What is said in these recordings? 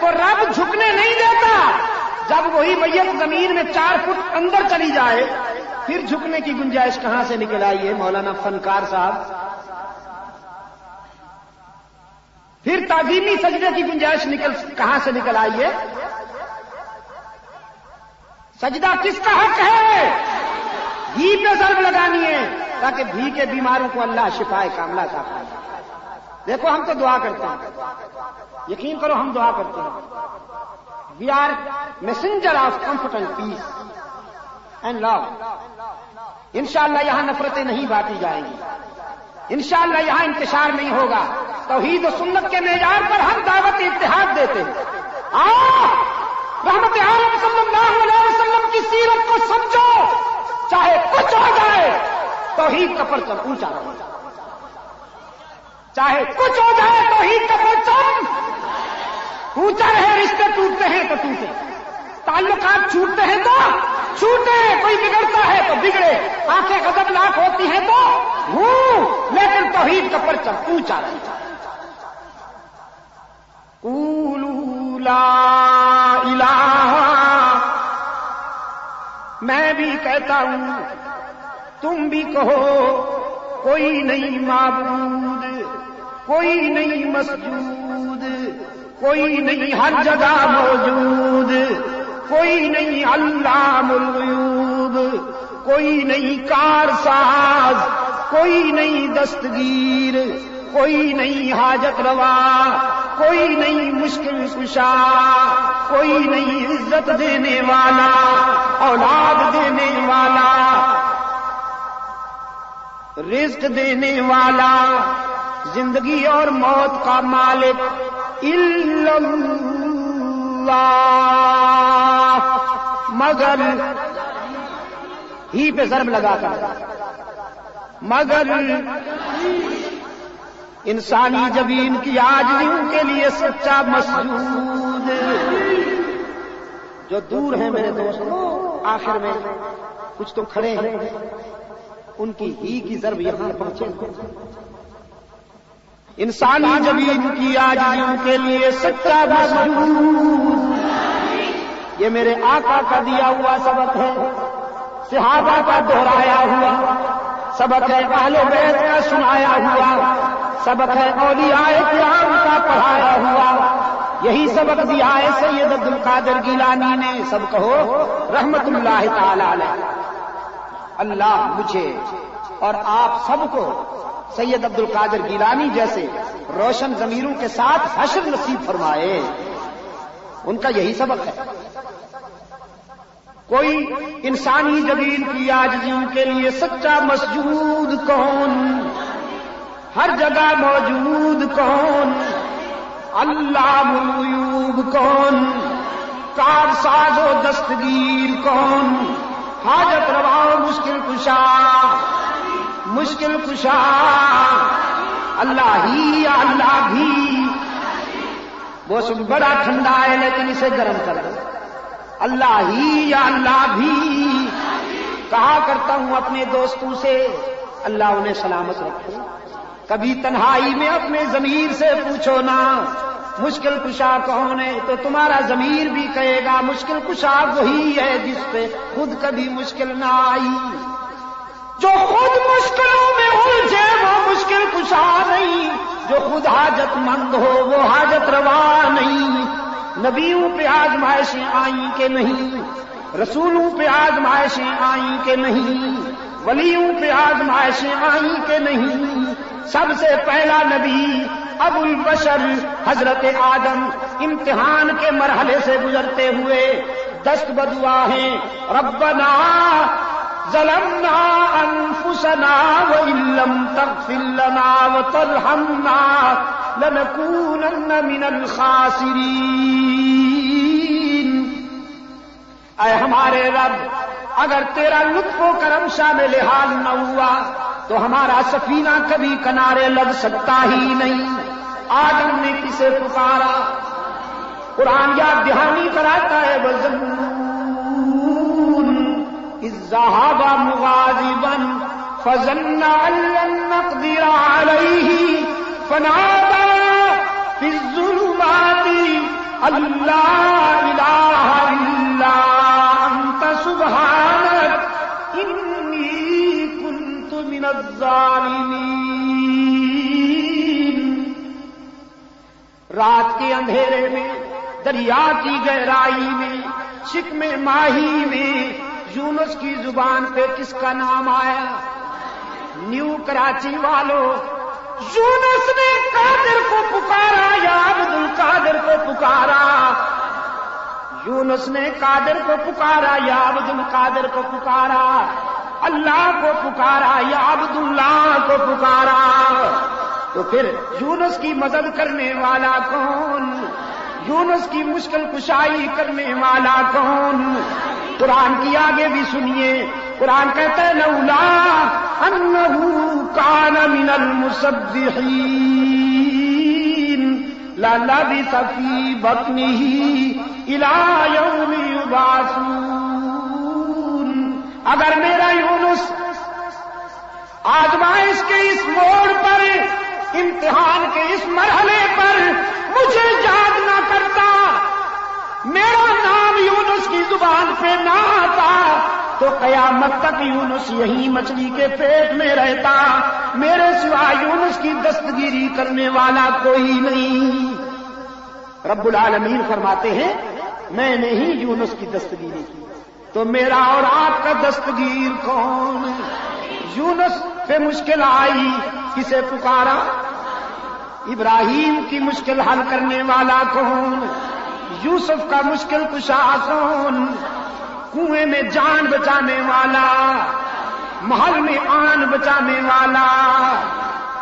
کو رب جھکنے نہیں دیتا. جب وہی میت زمین میں 4 فٹ اندر چلی جائے پھر جھکنے کی گنجائش کہاں سے نکل آئی ہے مولانا فنکار صاحب؟ پھر تعظیمی سجدے کی گنجائش کہاں سے نکل آئی ہے؟ سجدہ کس کا حق ہے؟ گھی پہ ضرب لگانی ہے تاکہ گھی کے بیماروں کو اللہ شفائے کاملہ عطا فرمائے. دیکھو ہم تو دعا کرتے ہیں، یقین کرو ہم دعا کرتے ہیں. We are messenger of comfort and peace and love. انشاءاللہ یہاں نفرتیں نہیں بانٹی جائیں گی، انشاءاللہ یہاں انتشار نہیں ہوگا. توحید و سنت کے معیار پر ہم دعوت اتحاد دیتے ہیں. رحمت عالم صلی اللہ علیہ وسلم کی سیرت کو سمجھو، چاہے کچھ ہو جائے توحید کا پرچم اونچا رہے. چاہے کچھ ہو جائے توحید کا پرچم اونچا رہے. رشتے ٹوٹتے ہیں تو ٹوٹے، تعلقات چھوٹتے ہیں تو چھوٹے، کوئی بگڑتا ہے تو بگڑے، آنکھیں غضبناک ہوتی ہیں تو لیکن توحید کا پرچم اونچا رہے. قولوا لا الہ، میں بھی کہتا ہوں تم بھی کہو کوئی نہیں معبود، کوئی نہیں مسجود، کوئی نہیں ہر جگہ موجود، کوئی نہیں علام الغیوب، کوئی نہیں کارساز، کوئی نہیں دستگیر، کوئی نہیں حاجت روا، کوئی نہیں مشکل کشا، کوئی نہیں عزت دینے والا، اولاد دینے والا، رزق دینے والا، زندگی اور موت کا مالک الا اللہ، مگر ہی پہ ضرب لگا کر، مگر انسانی جبین کی عاجزیوں کے لیے سچا مسجود. جو دور ہیں میرے دوستوں، آخر میں کچھ تو کھڑے ہیں، ان کی ہی کی ضرب یہاں پہنچے. انسانی جبین کی عاجزیوں کے لیے سچا مسجود. یہ میرے آقا کا دیا ہوا سبق ہے، صحابہ کا دہرایا ہوا سبق ہے، اہل بیت کا سنایا ہوا سبق ہے، اولیاء کرام کا پڑھایا ہوا. یہی سبق دیا ہے سید عبد القادر گیلانی نے. سب کہو رحمت اللہ تعالی علیہ. اللہ مجھے اور آپ سب کو سید عبد القادر گیلانی جیسے روشن ضمیروں کے ساتھ حشر نصیب فرمائے. ان کا یہی سبق ہے. کوئی انسانی جبین کی عاجزیوں کے لیے سچا مسجود کون، ہر جگہ موجود کون، علام الغیوب کون، کارساز و دستگیر کون، حاجت روا مشکل کشا، مشکل کشا اللہ ہی یا اللہ بھی. موسم بڑا ٹھنڈا ہے لیکن اسے گرم کر دو. اللہ ہی یا اللہ بھی کہا کرتا ہوں اپنے دوستوں سے، اللہ انہیں سلامت رکھے. کبھی تنہائی میں اپنے ضمیر سے پوچھو نا مشکل کشا کون ہے، تو تمہارا ضمیر بھی کہے گا مشکل کشا وہی ہے جس پہ خود کبھی مشکل نہ آئی. جو خود مشکلوں میں الجھے وہ مشکل کشا نہیں، جو خود حاجت مند ہو وہ حاجت روا نہیں. نبیوں پہ آزمائشیں آئیں کہ نہیں، رسولوں پہ آزمائشیں آئیں کہ نہیں، ولیوں پہ آزمائشیں آئیں کہ نہیں. سب سے پہلا نبی ابو البشر حضرت آدم امتحان کے مرحلے سے گزرتے ہوئے دست بدعا ہیں، ربنا ظلمنا انفسنا وان لم تغفر لنا وترحمنا لنكونن من الخاسرین. اے ہمارے رب، اگر تیرا لطف و کرم شامل حال نہ ہوا تو ہمارا سفینہ کبھی کنارے لگ سکتا ہی نہیں. آدم نے کسے پکارا؟ قرآن یاد دہانی کراتا ہے، اذ ذهب مغاضبا فظن ان لن نقدر عليه فنادى في الظلمات اللہ الہ الا انت سبحانک انی کنت من الظالمین۔ رات کے اندھیرے میں، دریا کی گہرائی میں، شکم ماہی میں یونس کی زبان پہ کس کا نام آیا؟ نیو کراچی والوں، یونس نے قادر کو پکارا، یا عبد القادر کو پکارا۔ یونس نے قادر کو پکارا، یا عبد القادر کو پکارا۔ اللہ کو پکارا یا عبد اللہ کو پکارا۔ تو پھر یونس کی مدد کرنے والا کون؟ یونس کی مشکل کشائی کرنے والا کون؟ قرآن کی آگے بھی سنیے، قرآن کہتا ہے لولا انہ کان من المسبحین للبث فی بطنہ الی یوم یبعثون۔ اگر میرا یونس آزمائش کے اس موڑ پر، امتحان کے اس مرحلے پر مجھے یاد نہ کرتا، میرا نام یونس کی زبان پہ نہ آتا، تو قیامت تک یونس یہی مچھلی کے پیٹ میں رہتا، میرے سوا یونس کی دستگیری کرنے والا کوئی نہیں۔ رب العالمین فرماتے ہیں میں نے ہی یونس کی دستگیری کی، تو میرا اور آپ کا دستگیر کون؟ یونس پہ مشکل آئی، کسے پکارا؟ ابراہیم کی مشکل حل کرنے والا کون؟ یوسف کا مشکل کشا کون؟ کنویں میں جان بچانے والا، محل میں آن بچانے والا،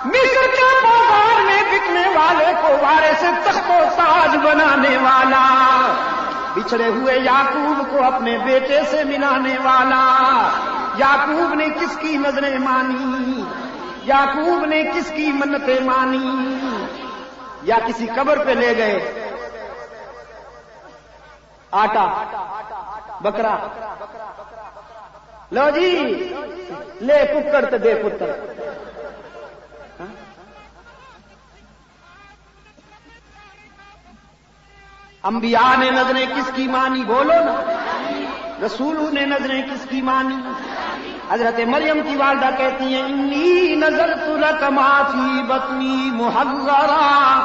مصر کے بازار میں بکنے والے کو وارث تخت و تاج بنانے والا، بچھڑے ہوئے یعقوب کو اپنے بیٹے سے ملانے والا۔ یعقوب نے کس کی نظریں مانی؟ یعقوب نے کس کی منتیں مانی؟ یا کسی قبر پہ لے گئے آٹا بکرا، لو جی لے ککڑ تو دے پتر۔ انبیاء نے نظریں کس کی مانی؟ بولو نا۔ رسولوں نے نظریں کس کی مانی؟ حضرت مریم کی والدہ کہتی ہیں انی نذرت لک ما فی بطنی محررا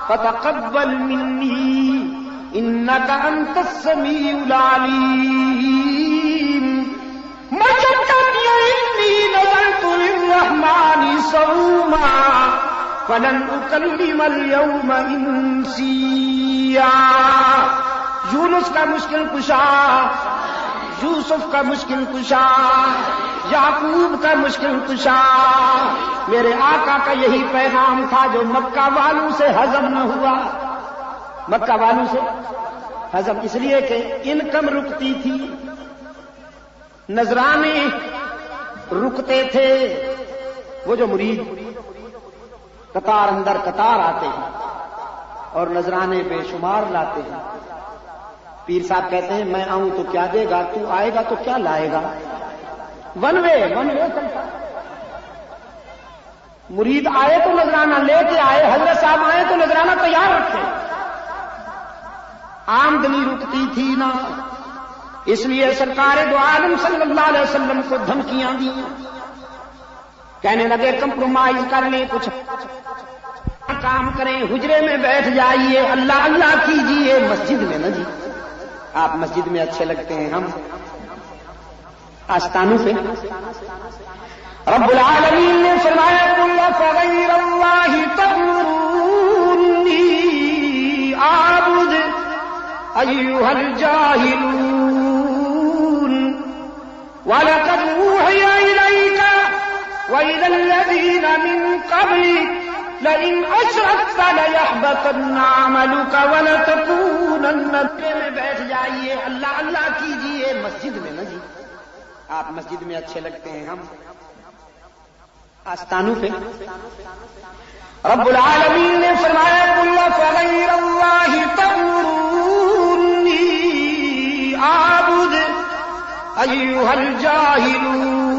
فتقبل منی انک انت السمیع العلیم۔ مریم کہتی ہیں انی نذرت للرحمن صوما فلن اکلم اليوم انسیا۔ یونس کا مشکل کشا، یوسف کا مشکل کشا، یعقوب کا مشکل کشا، میرے آقا کا یہی پیغام تھا جو مکہ والوں سے ہضم نہ ہوا۔ مکہ والوں سے ہضم اس لیے کہ انکم رکتی تھی، نذرانے رکتے تھے۔ وہ جو مرید قطار اندر قطار آتے ہیں اور نذرانے بے شمار لاتے ہیں، پیر صاحب کہتے ہیں میں آؤں تو کیا دے گا، تو آئے گا تو کیا لائے گا؟ ون وے چلتا۔ مرید آئے تو نذرانہ لے کے آئے، حضرت صاحب آئے تو نذرانہ تیار رکھے۔ آمدنی رکتی تھی نا، اس لیے سرکار دو عالم صلی اللہ علیہ وسلم کو دھمکیاں دی، کہنے لگے کمپرومائز کر لیں، کچھ کام کریں، حجرے میں بیٹھ جائیے، اللہ اللہ کیجیے، مسجد میں نہ جی، آپ مسجد میں اچھے لگتے ہیں، ہم آستانوں پہ۔ رب العالمین نے فرمایا قل فغیر اللہ تأمرونی اعبد ایھا الجاہلون وَلَقَدْ أُوحِيَ إِلَيْكَ وَإِلَى الَّذِينَ مِن قَبْلِكَ لَئِنْ أَشْرَكْتَ لَيَحْبَطَنَّ عَمَلُكَ وَلَتَكُونَنَّ میں بیٹھ جائیے، اللہ اللہ کیجیے، مسجد میں نہ جی، آپ مسجد میں اچھے لگتے ہیں، ہم آستانوں پہ۔ رب العالمین نے فرمایا قل فغیر اللہ تأمرونی اعبد ایھا الجاہلون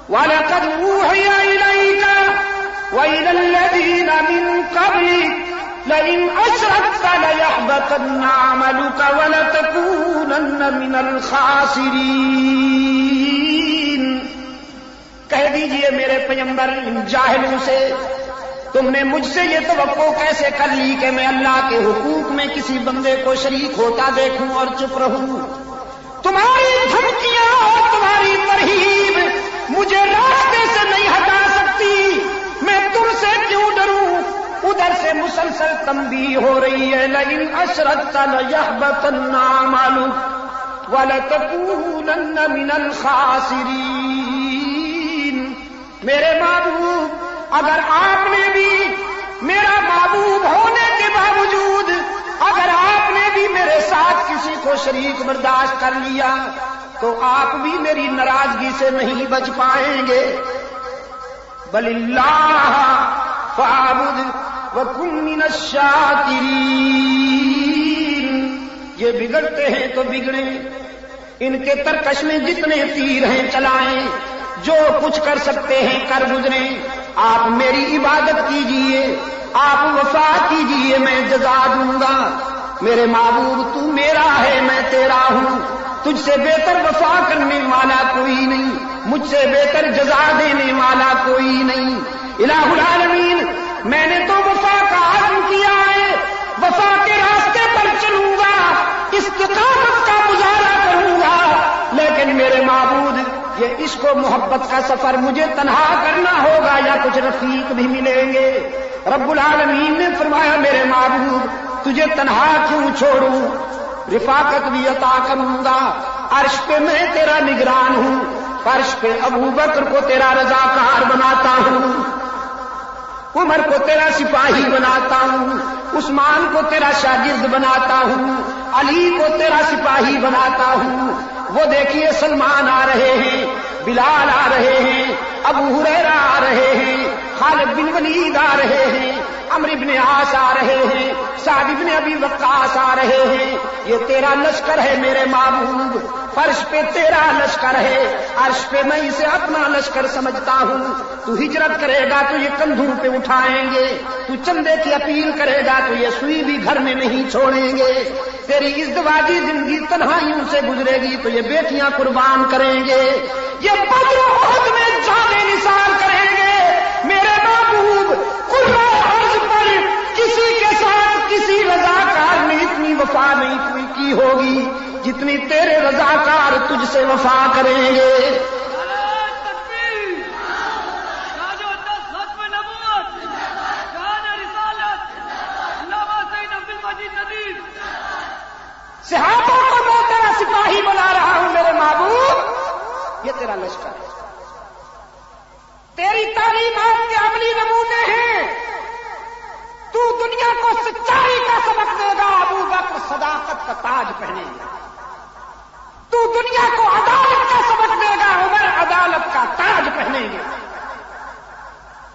وَلَقَدْ أُوحِيَ إِلَيْكَ وَإِلَى الَّذِينَ مِن قَبْلِكَ لئن اشركت ليحبطن عملك ولتكونن من الخاسرين. کہہ دیجئے میرے پیغمبر ان جاہلوں سے، تم نے مجھ سے یہ توقع کیسے کر لی کہ میں اللہ کے حقوق میں کسی بندے کو شریک ہوتا دیکھوں اور چپ رہوں؟ تمہاری دھمکیاں اور تمہاری ترہیب مجھے راستے سے نہیں ہٹا سکتی. میں تم سے کیوں ڈروں؟ ادھر سے مسلسل تنبیہ ہو رہی ہے، لئن اشرکت لیحبطن عملک ولتکونن من الخاسرین. میرے محبوب، اگر آپ نے بھی میرا محبوب ہونے کے باوجود اگر آپ نے بھی میرے ساتھ کسی کو شریک برداشت کر لیا تو آپ بھی میری ناراضگی سے نہیں بچ پائیں گے. بل اللہ فاعبد وکن من الشاکرین. یہ بگڑتے ہیں تو بگڑیں، ان کے ترکش میں جتنے تیر ہیں چلائیں، جو کچھ کر سکتے ہیں کر گزریں. آپ میری عبادت کیجئے، آپ وفا کیجئے، میں جزا دوں گا. میرے محبوب تو میرا ہے، میں تیرا ہوں. تجھ سے بہتر وفا کرنے والا کوئی نہیں، مجھ سے بہتر جزا دینے والا کوئی نہیں. الہ العالمین، میں نے تو وفا کا عزم کیا ہے، وفا کے راستے پر چلوں گا، استقامت کا مظاہرہ کروں گا. لیکن میرے معبود، یہ عشق و محبت کا سفر مجھے تنہا کرنا ہوگا یا کچھ رفیق بھی ملیں گے؟ رب العالمین نے فرمایا میرے معبود تجھے تنہا کیوں چھوڑوں، رفاقت بھی عطا کروں گا. عرش پہ میں تیرا نگران ہوں، فرش پہ ابو بکر کو تیرا رضاکار بناتا ہوں، عمر کو تیرا سپاہی بناتا ہوں، عثمان کو تیرا شاگرد بناتا ہوں، علی کو تیرا سپاہی بناتا ہوں. وہ دیکھیے سلمان آ رہے ہیں، بلال آ رہے ہیں، ابو ہریرہ آ رہے ہیں، خالد بن ولید آ رہے ہیں، عمرو بن عاص آ رہے ہیں، سعد بن ابی وقاص آ رہے ہیں. یہ تیرا لشکر ہے میرے محبوب، فرش پہ تیرا لشکر ہے، عرش پہ میں اسے اپنا لشکر سمجھتا ہوں. تو ہجرت کرے گا تو یہ کندھوں پہ اٹھائیں گے، تو چندے کی اپیل کرے گا تو یہ سوئی بھی گھر میں نہیں چھوڑیں گے. تیری ازدواجی زندگی تنہائیوں سے گزرے گی تو یہ بیٹیاں قربان کریں گے، یہ بدر احد میں جانیں نثار کریں گے. میرے محبوب، قربہ عرض پر کسی کے ساتھ کسی رضاکار نے اتنی وفا نہیں کی ہوگی جتنی تیرے رضاکار تجھ سے وفا کریں گے. صحابہ کو میں تیرا سپاہی بنا رہا ہوں میرے محبوب، یہ تیرا لشکر ہے. تیری تعلیمات کے عملی نمونے ہیں. تو دنیا کو سچائی کا سبق دے گا، ابو بکر صداقت کا تاج پہنے گا. تو دنیا کو عدالت کا سبق دے گا، عمر عدالت کا تاج پہنیں گے.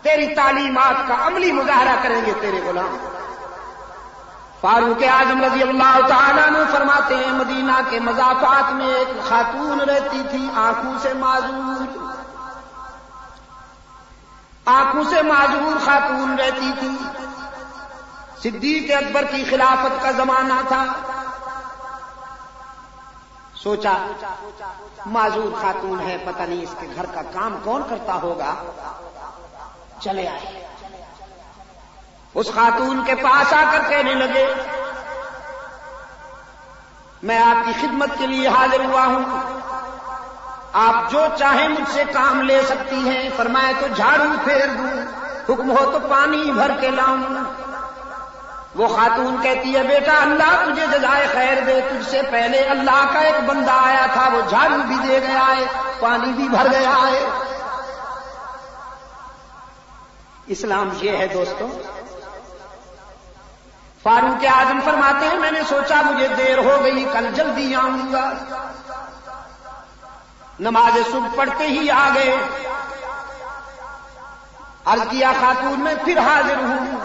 تیری تعلیمات کا عملی مظاہرہ کریں گے تیرے غلام. فاروق اعظم رضی اللہ تعالیٰ عنہ فرماتے ہیں مدینہ کے مضافات میں ایک خاتون رہتی تھی، آنکھوں سے معذور خاتون رہتی تھی. صدیق اکبر کی خلافت کا زمانہ تھا. سوچا معذور خاتون ہے، پتہ نہیں اس کے گھر کا کام کون کرتا ہوگا. چلے آئے، اس خاتون کے پاس آ کر کہنے لگے میں آپ کی خدمت کے لیے حاضر ہوا ہوں، آپ جو چاہیں مجھ سے کام لے سکتی ہیں. فرمایا تو جھاڑو پھیر دوں، حکم ہو تو پانی بھر کے لاؤں. وہ خاتون کہتی ہے بیٹا اللہ تجھے جزائے خیر دے، تجھ سے پہلے اللہ کا ایک بندہ آیا تھا، وہ جھاڑو بھی دے گیا ہے، پانی بھی بھر گیا ہے. اسلام یہ ہے دوستو. فاروق اعظم فرماتے ہیں میں نے سوچا مجھے دیر ہو گئی، کل جلدی آؤں گا. نماز صبح پڑھتے ہی آ گئے. عرض کیا خاتون میں پھر حاضر ہوں.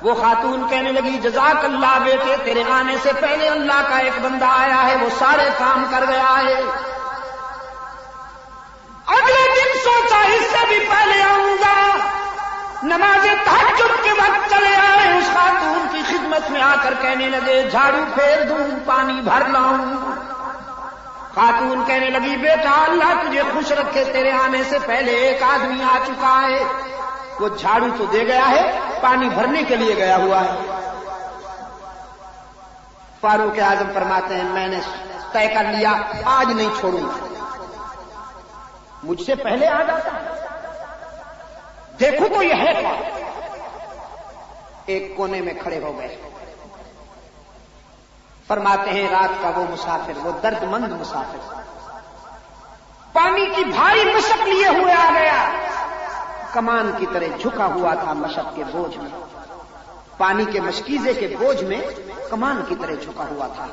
وہ خاتون کہنے لگی جزاک اللہ بیٹے، تیرے آنے سے پہلے اللہ کا ایک بندہ آیا ہے، وہ سارے کام کر گیا ہے. اگلے دن سوچا اس سے بھی پہلے آؤں گا. نماز تہجد کے وقت چلے آئے، اس خاتون کی خدمت میں آ کر کہنے لگے جھاڑو پھیر دوں، پانی بھر لاؤں؟ خاتون کہنے لگی بیٹا اللہ تجھے خوش رکھے، تیرے آنے سے پہلے ایک آدمی آ چکا ہے، وہ جھاڑو تو دے گیا ہے، پانی بھرنے کے لیے گیا ہوا ہے۔ فاروق اعظم فرماتے ہیں میں نے طے کر لیا آج نہیں چھوڑوں گا، مجھ سے پہلے آ جاتا دیکھو تو یہ ہے کیا۔ ایک کونے میں کھڑے ہو گئے، فرماتے ہیں رات کا وہ مسافر، وہ درد مند مسافر پانی کی بھاری مشق لیے ہوئے آ گیا، کمان کی طرح جھکا ہوا تھا مشق کے بوجھ میں، پانی کے مشکیزے کے بوجھ میں کمان کی طرح جھکا ہوا تھا،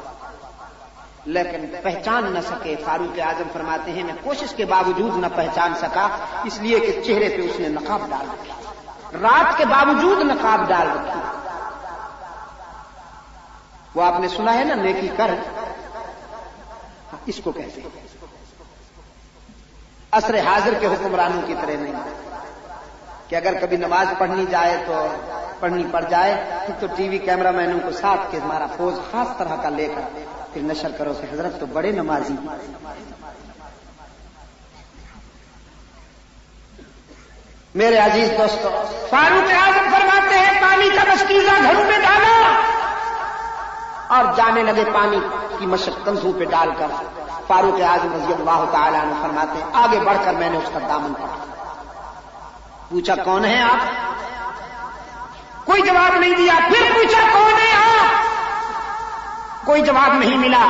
لیکن پہچان نہ سکے۔ فاروق اعظم فرماتے ہیں میں کوشش کے باوجود نہ پہچان سکا، اس لیے کہ چہرے پہ اس نے نقاب ڈال رکھی، رات کے باوجود نقاب ڈال رکھی۔ وہ آپ نے سنا ہے نا نیکی کر، اس کو کہتے ہیں عصر حاضر کے حکمرانوں کی طرح نہیں کہ اگر کبھی نماز پڑھنی جائے تو پڑھنی پڑ جائے تو ٹی وی کیمرہ مینوں کو ساتھ کے ہمارا پوز خاص طرح کا لے کر پھر نشر کرو کہ حضرت تو بڑے نمازی۔ میرے عزیز دوستو، فاروق اعظم فرماتے ہیں پانی کا مشکیزہ گھروں میں ڈالا اور جانے لگے پانی کی مشق کندھوں پہ ڈال کر۔ فاروق اعظم رضی اللہ تعالیٰ عنہ فرماتے ہیں آگے بڑھ کر میں نے اس کا دامن پکڑا، پوچھا کون ہے آپ؟ کوئی جواب نہیں دیا، پھر پوچھا کون ہے آپ؟ کوئی جواب نہیں ملا۔